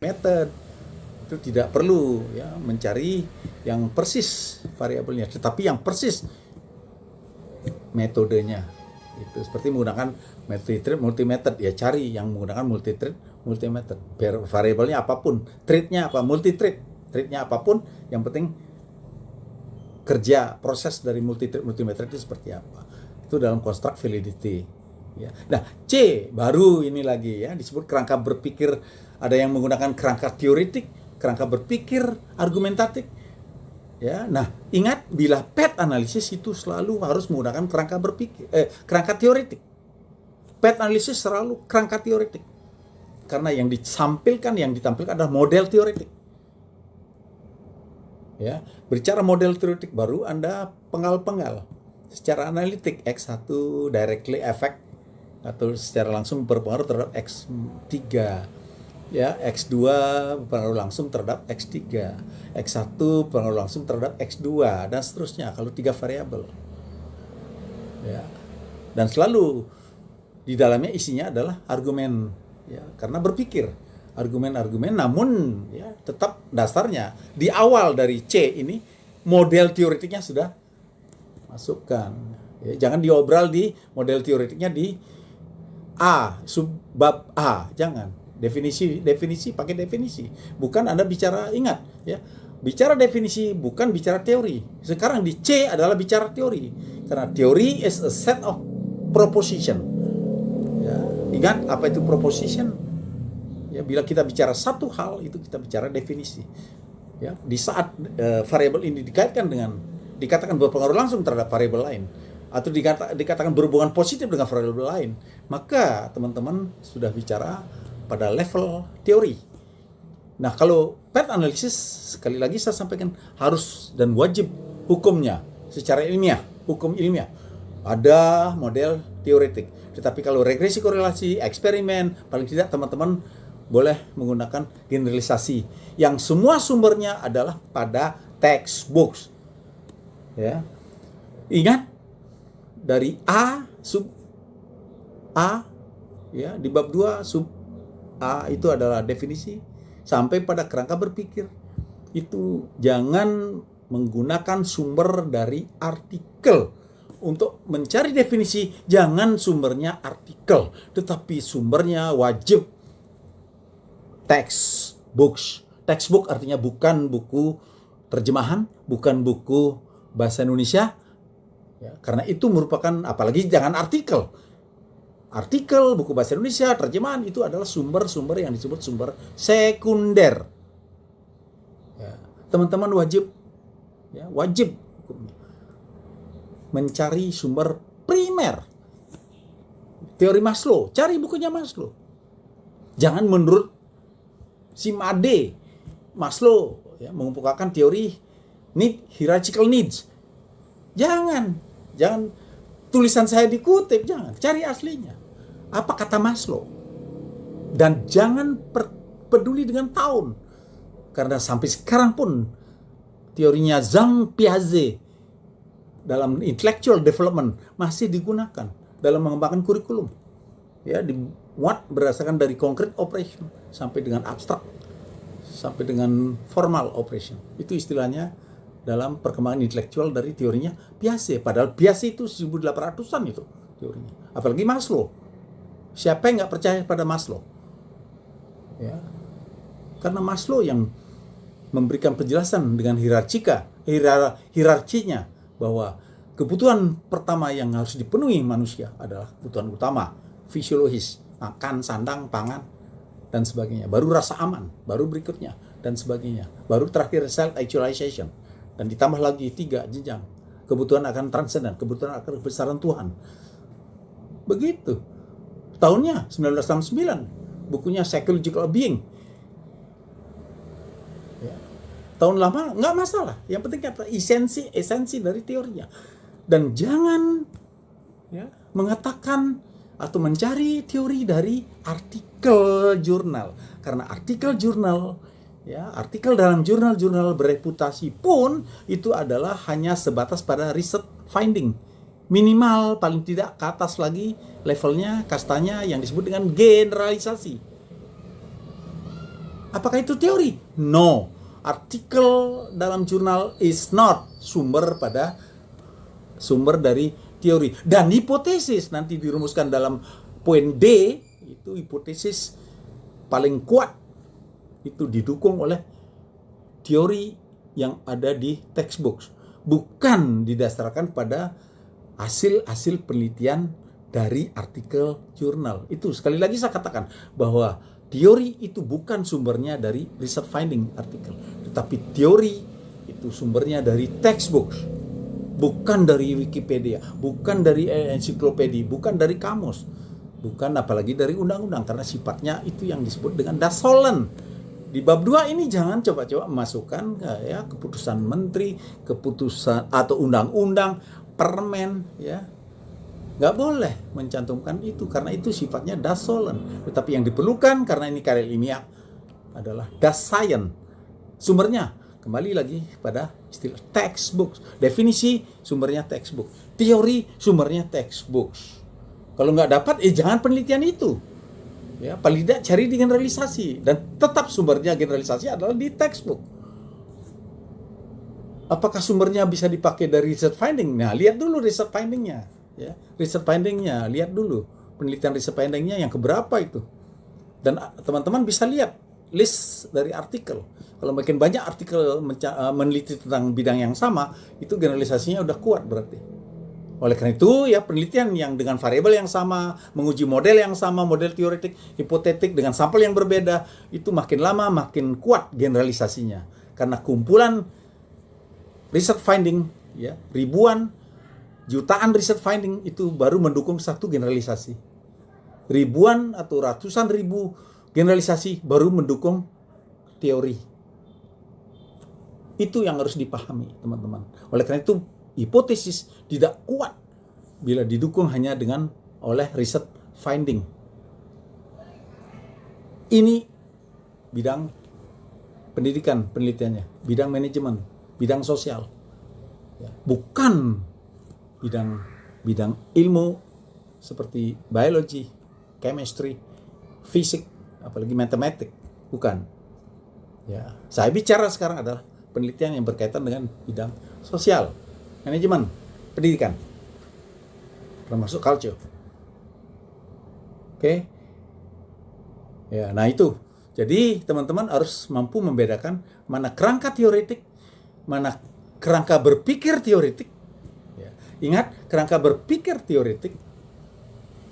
method. Itu tidak perlu ya mencari yang persis variabelnya, tetapi yang persis metodenya. Itu seperti menggunakan multi-thread, multi-method, ya cari yang menggunakan multi-thread, multi-method. Variabelnya apapun, threadnya apa, multi-thread, threadnya apapun, yang penting kerja proses dari multi-thread, multi-method itu seperti apa. Itu dalam construct validity. Ya. Nah, C baru ini lagi ya disebut kerangka berpikir. Ada yang menggunakan kerangka teoretik, kerangka berpikir argumentatif. Ya, nah ingat bila PET analisis itu selalu harus menggunakan kerangka berpikir, kerangka teoretik. PET analisis selalu kerangka teoretik karena yang ditampilkan adalah model teoretik. Ya, berbicara model teoretik baru Anda penggal-penggal secara analitik X1 directly effect atau secara langsung berpengaruh terhadap X3. Ya, X2 berpengaruh langsung terhadap X3, X1 berpengaruh langsung terhadap X2, dan seterusnya kalau 3 variabel. Ya. Dan selalu di dalamnya isinya adalah argumen, ya, karena berpikir argumen-argumen, namun ya tetap dasarnya di awal dari C ini model teoretiknya sudah masukkan. Ya, jangan diobral di model teoretiknya di A, subbab A, jangan. Definisi pakai definisi. Bukan Anda bicara, ingat ya. Bicara definisi bukan bicara teori. Sekarang di C adalah bicara teori. Karena teori is a set of proposition. Ya, ingat apa itu proposition? Ya, bila kita bicara satu hal itu kita bicara definisi. Ya, di saat variabel ini dikatakan berpengaruh langsung terhadap variabel lain atau dikatakan berhubungan positif dengan variabel lain, maka teman-teman sudah bicara pada level teori. Nah, kalau PET analisis, sekali lagi saya sampaikan, harus dan wajib hukumnya secara ilmiah, hukum ilmiah. Ada model teoretik. Tetapi kalau regresi korelasi, eksperimen, paling tidak teman-teman boleh menggunakan generalisasi yang semua sumbernya adalah pada textbooks. Ya. Ingat dari A sub A ya di bab 2 sub A itu adalah definisi sampai pada kerangka berpikir. Itu jangan menggunakan sumber dari artikel untuk mencari definisi. Jangan sumbernya artikel, tetapi sumbernya wajib textbooks. Textbook artinya bukan buku terjemahan, bukan buku bahasa Indonesia. Ya, karena itu merupakan, apalagi jangan artikel. Artikel, buku bahasa Indonesia, terjemahan itu adalah sumber-sumber yang disebut sumber sekunder. Ya, teman-teman wajib mencari sumber primer. Teori Maslow, cari bukunya Maslow. Jangan menurut si Made, Maslow ya, mengemukakan teori hierarchical needs. Jangan tulisan saya dikutip, jangan, cari aslinya. Apa kata Maslow? Dan jangan peduli dengan tahun. Karena sampai sekarang pun teorinya Jean Piaget dalam intellectual development masih digunakan dalam mengembangkan kurikulum. Ya, dimuat berdasarkan dari concrete operation sampai dengan abstrak, sampai dengan formal operation. Itu istilahnya dalam perkembangan intelektual dari teorinya Piaget. Padahal Piaget itu 1800-an itu teorinya. Apalagi Maslow. Siapa yang nggak percaya pada Maslow? Ya. Karena Maslow yang memberikan penjelasan dengan hierarkinya bahwa kebutuhan pertama yang harus dipenuhi manusia adalah kebutuhan utama, fisiologis, makan, sandang, pangan, dan sebagainya. Baru rasa aman, baru berikutnya, dan sebagainya. Baru terakhir self-actualization. Dan ditambah lagi 3 jenjang. Kebutuhan akan transenden, kebutuhan akan kebesaran Tuhan. Begitu. Tahunnya 1969, bukunya Psychological Being. Ya. Tahun lama nggak masalah, yang penting kata esensi dari teorinya. Dan jangan ya, mengatakan atau mencari teori dari artikel jurnal, karena artikel jurnal ya, artikel dalam jurnal-jurnal bereputasi pun itu adalah hanya sebatas pada research finding. Minimal paling tidak ke atas lagi levelnya, kastanya yang disebut dengan generalisasi. Apakah itu teori? No. Artikel dalam jurnal is not sumber dari teori. Dan hipotesis nanti dirumuskan dalam poin D, itu hipotesis paling kuat. Itu didukung oleh teori yang ada di textbook. Bukan didasarkan pada hasil-hasil penelitian dari artikel jurnal. Itu sekali lagi saya katakan bahwa teori itu bukan sumbernya dari research finding artikel, tetapi teori itu sumbernya dari textbook, bukan dari Wikipedia, bukan dari ensiklopedia, bukan dari kamus, bukan apalagi dari undang-undang, karena sifatnya itu yang disebut dengan das Holland. Di bab 2 ini jangan coba-coba memasukkan keputusan menteri, keputusan atau undang-undang, permen, ya. Nggak boleh mencantumkan itu, karena itu sifatnya das Holland. Tetapi yang diperlukan, karena ini karya ilmiah, adalah das Science. Sumbernya, kembali lagi pada istilah textbook. Definisi, sumbernya textbook. Teori, sumbernya textbook. Kalau nggak dapat, jangan penelitian itu. Ya, paling tidak cari di generalisasi. Dan tetap sumbernya generalisasi adalah di textbook. Apakah sumbernya bisa dipakai dari research finding? Nah, lihat dulu research findingnya. Ya, research findingnya, lihat dulu penelitian research findingnya yang keberapa itu. Dan teman-teman bisa lihat list dari artikel. Kalau makin banyak artikel meneliti tentang bidang yang sama, itu generalisasinya udah kuat berarti. Oleh karena itu, ya penelitian yang dengan variabel yang sama, menguji model yang sama, model teoretik, hipotetik dengan sampel yang berbeda, itu makin lama makin kuat generalisasinya. Karena kumpulan research finding, ya, ribuan, jutaan research finding itu baru mendukung satu generalisasi. Ribuan atau ratusan ribu generalisasi baru mendukung teori. Itu yang harus dipahami, teman-teman. Oleh karena itu, hipotesis tidak kuat bila didukung hanya dengan oleh research finding. Ini bidang pendidikan penelitiannya, bidang manajemen, bidang sosial. Bukan bidang ilmu seperti biologi, chemistry, fisik, apalagi matematik, bukan. Ya, saya bicara sekarang adalah penelitian yang berkaitan dengan bidang sosial, manajemen, pendidikan, termasuk culture. Oke. Ya, nah itu. Jadi teman-teman harus mampu membedakan mana kerangka teoretik, mana kerangka berpikir teoretik. Ingat, kerangka berpikir teoretik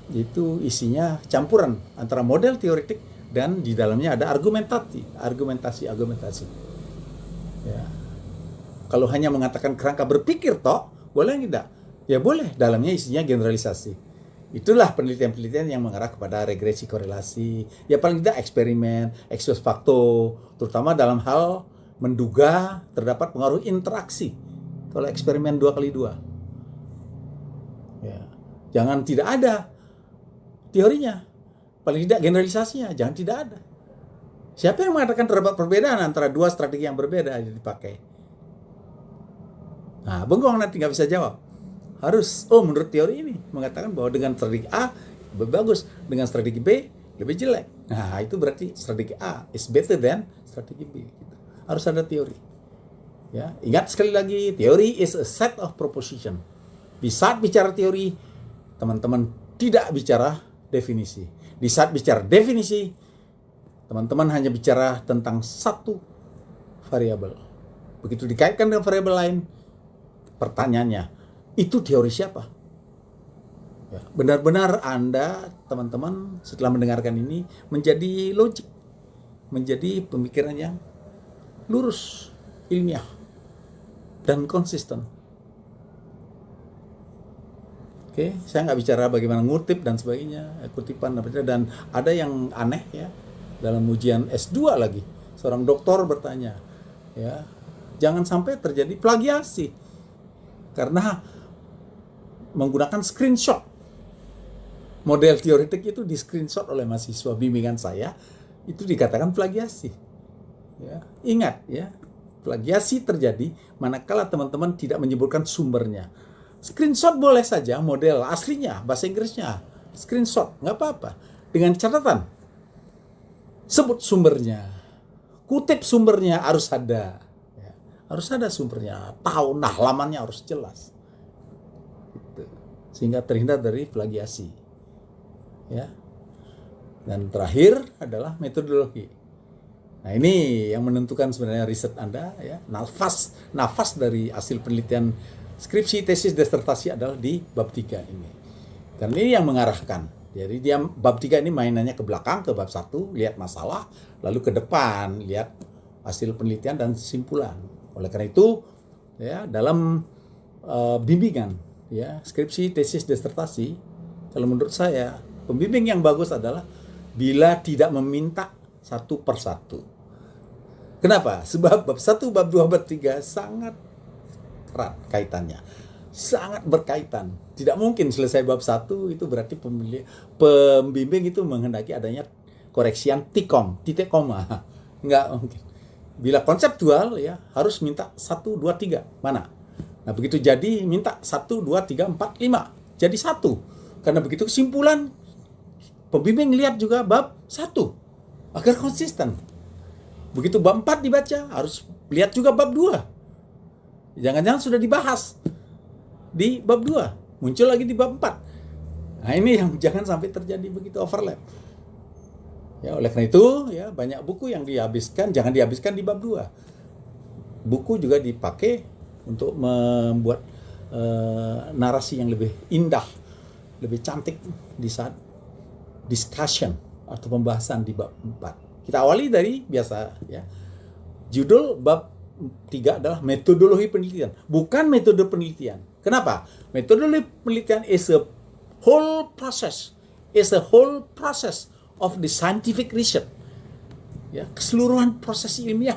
itu isinya campuran antara model teoretik dan di dalamnya ada argumentasi. Ya. Kalau hanya mengatakan kerangka berpikir toh, boleh tidak? Ya boleh, dalamnya isinya generalisasi. Itulah penelitian-penelitian yang mengarah kepada regresi korelasi. Ya paling tidak eksperimen, ex post facto, terutama dalam hal menduga terdapat pengaruh interaksi. Kalau eksperimen 2x2. Ya. Jangan tidak ada teorinya, paling tidak generalisasinya, jangan tidak ada. Siapa yang mengatakan terdapat perbedaan antara dua strategi yang berbeda yang dipakai? Nah, bengong nanti nggak bisa jawab. Harus, menurut teori ini mengatakan bahwa dengan strategi A lebih bagus, dengan strategi B lebih jelek. Nah, itu berarti strategi A is better than strategi B. Harus ada teori. Ya, ingat sekali lagi, teori is a set of proposition. Di saat bicara teori, teman-teman tidak bicara definisi. Di saat bicara definisi, teman-teman hanya bicara tentang satu variabel. Begitu dikaitkan dengan variabel lain, pertanyaannya, itu teori siapa? Ya, benar-benar Anda, teman-teman, setelah mendengarkan ini, menjadi logik, menjadi pemikiran yang lurus, ilmiah, dan konsisten. Oke, saya nggak bicara bagaimana ngutip dan sebagainya, kutipan dan ada yang aneh ya dalam ujian S2 lagi, seorang doktor bertanya, ya jangan sampai terjadi plagiasi karena menggunakan screenshot model teoretik itu di screenshot oleh mahasiswa bimbingan saya, itu dikatakan plagiasi. Ya, ingat ya, plagiasi terjadi manakala teman-teman tidak menyebutkan sumbernya. Screenshot boleh saja model aslinya, bahasa Inggrisnya. Screenshot, nggak apa-apa. Dengan catatan, sebut sumbernya. kutip sumbernya harus ada. Ya. Harus ada sumbernya, tahu halamannya harus jelas. Gitu. Sehingga terhindar dari plagiasi. Ya. Dan terakhir adalah metodologi. Nah, ini yang menentukan sebenarnya riset Anda, ya. Nafas dari hasil penelitian skripsi, tesis, disertasi adalah di bab 3 ini. Dan ini yang mengarahkan. Jadi dia bab 3 ini mainannya ke belakang, ke bab 1, lihat masalah, lalu ke depan, lihat hasil penelitian dan kesimpulan. Oleh karena itu, ya, dalam bimbingan, ya, skripsi, tesis, disertasi, kalau menurut saya, pembimbing yang bagus adalah bila tidak meminta satu persatu. Kenapa? Sebab bab 1, bab 2, bab 3 sangat erat kaitannya. Sangat berkaitan. Tidak mungkin selesai bab 1 itu berarti pembimbing itu menghendaki adanya koreksian titik koma. Enggak mungkin. Bila konseptual, ya, harus minta 1, 2, 3. Mana? Nah, begitu jadi minta 1, 2, 3, 4, 5. Jadi 1. Karena begitu kesimpulan, pembimbing lihat juga bab 1 agar konsisten. Begitu bab 4 dibaca, harus lihat juga bab 2. Jangan-jangan sudah dibahas di bab 2, muncul lagi di bab 4. Nah, ini yang jangan sampai terjadi begitu overlap. Ya, oleh karena itu, ya, banyak buku yang dihabiskan, jangan dihabiskan di bab 2. Buku juga dipakai untuk membuat narasi yang lebih indah, lebih cantik di saat discussion atau pembahasan di bab 4. Kita awali dari biasa, ya. Judul bab 3 adalah metodologi penelitian, bukan metode penelitian. Kenapa? Metodologi penelitian is a whole process of the scientific research. Ya, keseluruhan proses ilmiah